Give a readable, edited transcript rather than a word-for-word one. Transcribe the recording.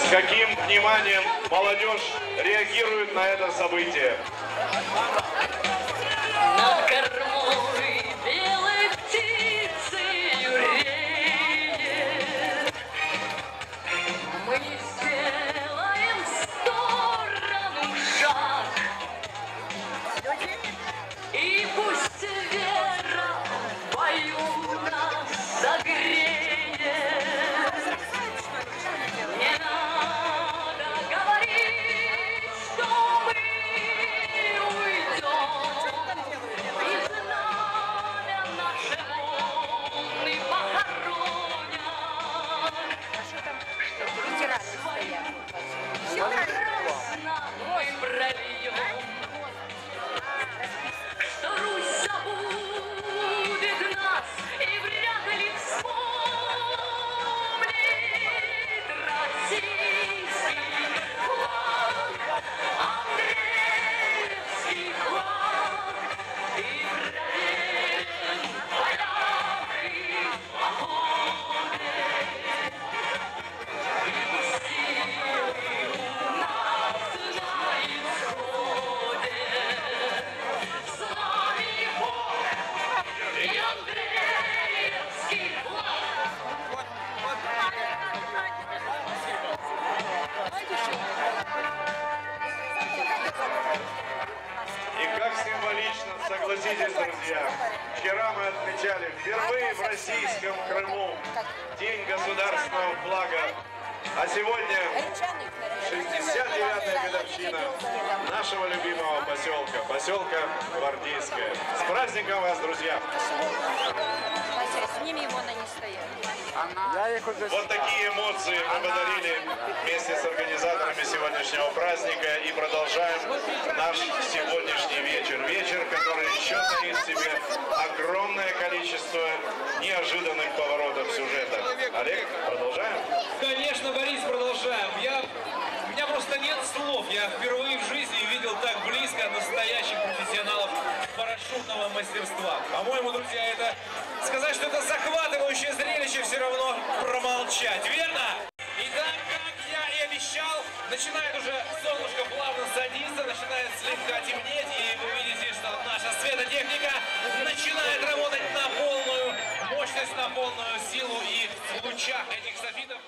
с каким вниманием молодежь реагирует на это событие. Над кормой белой птицей реет. Мы сделаем в сторону шаг. И пусть вера в бою нас согреет. Не надо говорить, что мы уйдем. И знамя наше волны похоронят. Что прекрасно мы прольем. Что Русь забудет нас и вряд ли вспомнит российский флаг, Андреевский флаг, и проверим поляк и походы, и силы нас на исходе. С нами Бог и Андреевский флаг. И как символично, согласитесь, друзья, вчера мы отмечали впервые в российском Крыму День государственного флага, а сегодня 69-я годовщина нашего любимого поселка Гвардейское. С праздником вас, друзья! С ними его на не стоят. Вот такие эмоции мы подарили вместе с организаторами сегодняшнего праздника и продолжаем наш сегодняшний вечер. Вечер, который еще таит в себе огромное количество неожиданных поворотов сюжета. Олег, продолжаем? Конечно, Борис, продолжаем. У меня просто нет слов. Я впервые в жизни видел так близко настоящих профессионалов парашютного мастерства. По-моему, друзья, это сказать, что это захватывающее зрелище, все равно промолчать. Верно? Итак, как я и обещал, начинает уже солнышко плавно садиться, начинает слегка темнеть, и вы видите, что наша светотехника начинает работать на полную мощность, на полную силу, и в лучах этих софитов